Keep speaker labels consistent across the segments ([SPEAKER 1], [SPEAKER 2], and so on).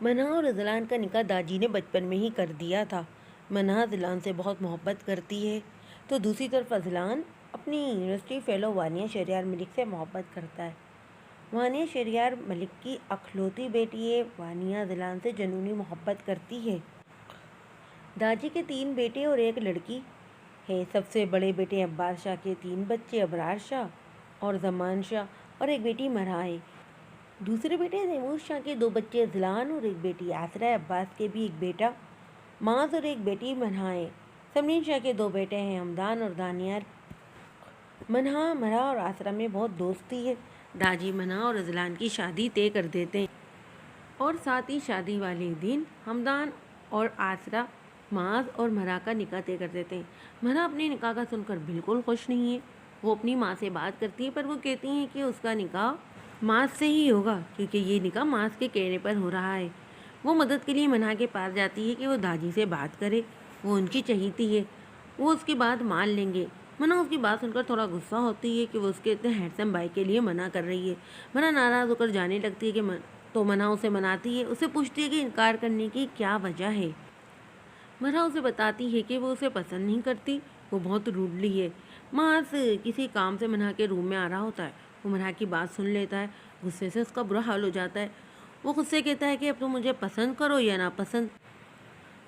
[SPEAKER 1] मन्हा और अजलान का निकाह दाजी ने बचपन में ही कर दिया था। मन्हा अजलान से बहुत मोहब्बत करती है, तो दूसरी तरफ अजलान अपनी यूनिवर्सिटी फेलो वानिया शहरयार मलिक से मोहब्बत करता है। वानिया शहरयार मलिक की अखलौती बेटी है। वानिया अजलान से जनूनी मोहब्बत करती है। दाजी के 3 बेटे और 1 लड़की है। सबसे बड़े बेटे अब्बास शाह के 3 बच्चे अबरार शाह और जमान शाह और 1 बेटी मरहा है। दूसरे बेटे तैमूर शाह के 2 बच्चे अजलान और 1 बेटी आसरा है। अब्बास के भी 1 बेटा माज और 1 बेटी मरहा है। समरीन शाह के 2 बेटे हैं हमदान और दानियाल। मरहा और आसरा में बहुत दोस्ती है। दाजी मन्हा और अजलान की शादी तय कर देते हैं और साथ ही शादी वाले दिन हमदान और आसरा माज और मरहा का निकाह तय कर देते हैं। मरहा अपने निकाह का सुनकर बिल्कुल खुश नहीं है। वो अपनी माँ से बात करती है, पर वो कहती हैं कि उसका निकाह माज से ही होगा, क्योंकि ये निकाह माज के कहने पर हो रहा है। वो मदद के लिए मन्हा के पास जाती है कि वो दादी से बात करे। वो उनकी चहीती है, वो उसकी बात मान लेंगे। मन्हा उसकी बात सुनकर थोड़ा गुस्सा होती है कि वो उसके इतने हैंडसम भाई के लिए मना कर रही है। मन्हा नाराज़ होकर जाने लगती है कि तो मन्हा उसे मनाती है। उसे पूछती है कि इनकार करने की क्या वजह है। मन्हा उसे बताती है कि वो उसे पसंद नहीं करती, वो बहुत रूडली है। माज किसी काम से मन्हा के रूम में आ रहा होता है। वो मन्हा की बात सुन लेता है। गुस्से से उसका बुरा हाल हो जाता है। वो खुद से कहता है कि अब तुम मुझे पसंद करो या ना पसंद,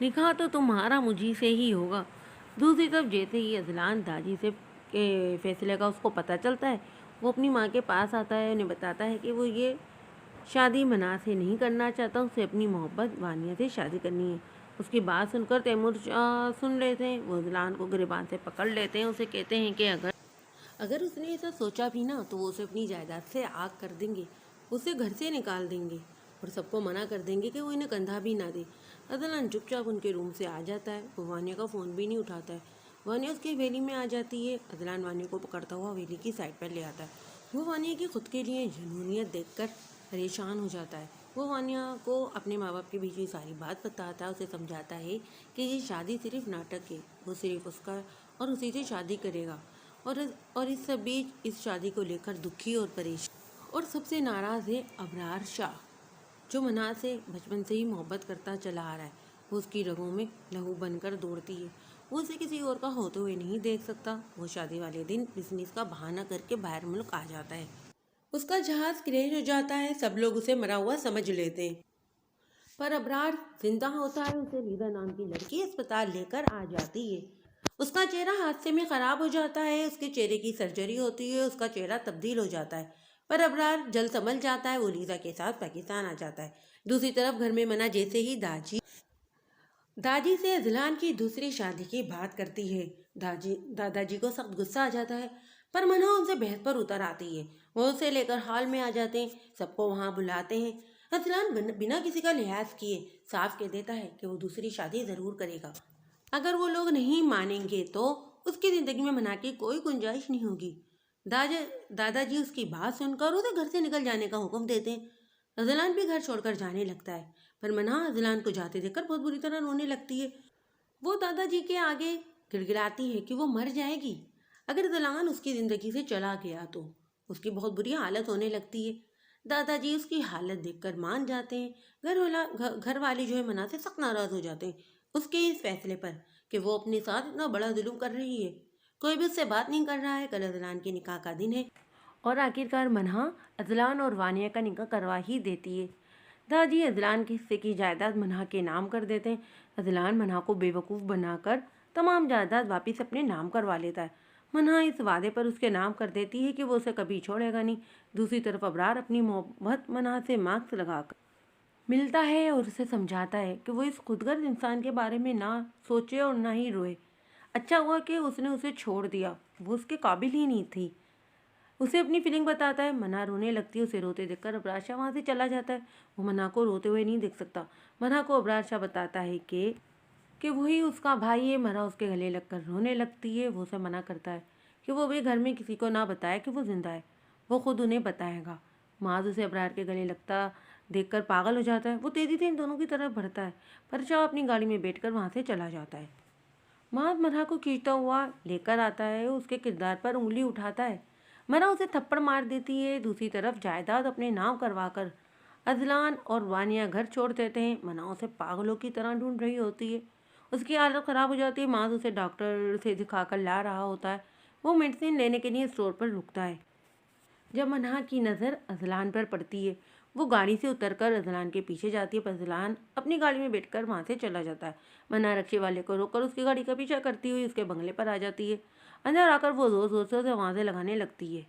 [SPEAKER 1] निकाह तो तुम्हारा मुझी से ही होगा। दूसरी तरफ जैसे ही अजलान दाजी से के फैसले का उसको पता चलता है, वो अपनी माँ के पास आता है। उन्हें बताता है कि वो ये शादी मन्हा से नहीं करना चाहता, उसे अपनी मोहब्बत वानिया से शादी करनी है। उसकी बात सुनकर तैमूर सुन लेते हैं। वो अजलान को गिरबान से पकड़ लेते हैं। उसे कहते हैं कि अगर अगर उसने ऐसा सोचा भी ना, तो वो उसे अपनी जायदाद से आग कर देंगे, उसे घर से निकाल देंगे और सबको मना कर देंगे कि वो इन्हें कंधा भी ना दे। अदलान चुपचाप उनके रूम से आ जाता है। वो वानिया का फ़ोन भी नहीं उठाता है। वानिया उसकी हवेली में आ जाती है। अदलान वानिया को पकड़ता हुआ हवेली की साइड पर ले आता है। वो वानिया की खुद के लिए जनूनियत देखकर परेशान हो जाता है। वो वानिया को अपने माँ बाप के बीच में सारी बात बताता है। उसे समझाता है कि ये शादी सिर्फ नाटक है, वो सिर्फ उसका और उसी से शादी करेगा। और इस सब बीच इस शादी को लेकर दुखी और परेशान और सबसे नाराज़ है अबरार शाह, जो मन्हा से बचपन से ही मोहब्बत करता चला आ रहा है। वो उसकी रगों में लहू बनकर दौड़ती है। वो उसे किसी और का होते हुए नहीं देख सकता। वो शादी वाले दिन बिजनेस का बहाना करके बाहर मुल्क आ जाता है। उसका जहाज क्रैश हो जाता है। सब लोग उसे मरा हुआ समझ लेते हैं, पर अबरार जिंदा होता है। उसे रीदा नाम की लड़की अस्पताल लेकर आ जाती है। उसका चेहरा हादसे में ख़राब हो जाता है। उसके चेहरे की सर्जरी होती है। उसका चेहरा तब्दील हो जाता है, पर अबरार जल्द संभल जाता है। वो लीजा के साथ पाकिस्तान आ जाता है। दूसरी तरफ घर में मना जैसे ही दादी से अजलान की दूसरी शादी की बात करती है। दादाजी को सख्त गुस्सा आ जाता है, पर मना उनसे बहस पर उतर आती है। वो उसे लेकर हॉल में आ जाते हैं। सबको वहाँ बुलाते हैं। अजलान बिना किसी का लिहाज किए साफ कह देता है कि वो दूसरी शादी ज़रूर करेगा। अगर वो लोग नहीं मानेंगे तो उसकी ज़िंदगी में मना की कोई गुंजाइश नहीं होगी। दादा दादाजी उसकी बात सुनकर उसे घर से निकल जाने का हुक्म देते हैं। अजलान भी घर छोड़कर जाने लगता है, पर मना अजलान को जाते देखकर बहुत बुरी तरह रोने लगती है। वो दादाजी के आगे गिड़गिड़ाती है कि वो मर जाएगी अगर अजलान उसकी ज़िंदगी से चला गया तो। उसकी बहुत बुरी हालत होने लगती है। दादाजी उसकी हालत देखकर मान जाते हैं। घर वाले जो है मना से सख्त नाराज़ हो जाते हैं उसके इस फैसले पर कि वो अपने साथ इतना बड़ा जुल्म कर रही है। कोई भी उससे बात नहीं कर रहा है। कल अजलान के निकाह का दिन है और आखिरकार मन्हा अजलान और वानिया का निकाह करवा ही देती है। दादी अजलान के हिस्से की जायदाद मन्हा के नाम कर देते हैं। अजलान मन्हा को बेवकूफ़ बनाकर तमाम जायदाद वापस अपने नाम करवा लेता है। मन्हा इस वादे पर उसके नाम कर देती है कि वो उसे कभी छोड़ेगा नहीं। दूसरी तरफ अबरार अपनी मोहब्बत मन्हा से मार्क्स लगाकर मिलता है और उसे समझाता है कि वो इस खुदगर्ज इंसान के बारे में ना सोचे और ना ही रोए। अच्छा हुआ कि उसने उसे छोड़ दिया, वो उसके काबिल ही नहीं थी। उसे अपनी फीलिंग बताता है। मन्हा रोने लगती है। उसे रोते देखकर अबरार शाह वहाँ से चला जाता है। वो मन्हा को रोते हुए नहीं देख सकता। मन्हा को अबरार शाह बताता है कि वही उसका भाई है। मन्हा उसके गले लगकर रोने लगती है। वो उसे मना करता है कि वो भी घर में किसी को ना बताए कि वो जिंदा है, वो खुद उन्हें बताएगा। माज उसे अबरार के गले लगता देखकर पागल हो जाता है। वो तेजी से इन दोनों की तरफ बढ़ता है, पर शाह अपनी गाड़ी में बैठकर वहाँ से चला जाता है। माज मन्हा को खींचता हुआ लेकर आता है। उसके किरदार पर उंगली उठाता है। मन्हा उसे थप्पड़ मार देती है। दूसरी तरफ जायदाद अपने नाम करवाकर अजलान और वानिया घर छोड़ देते हैं। मना उसे पागलों की तरह ढूंढ रही होती है। उसकी हालत ख़राब हो जाती है। माज उसे डॉक्टर से दिखाकर ला रहा होता है। वो मेडिसिन लेने के लिए स्टोर पर रुकता है। जब मन्हा की नज़र अजलान पर पड़ती है, वो गाड़ी से उतरकर अजलान के पीछे जाती है, पर अजलान अपनी गाड़ी में बैठकर वहाँ से चला जाता है। मन्हा रक्शे वाले को रोककर उसकी गाड़ी का पीछा करती हुई उसके बंगले पर आ जाती है। अंदर आकर वो जोर जोर से उसे आवाज़ें लगाने लगती है।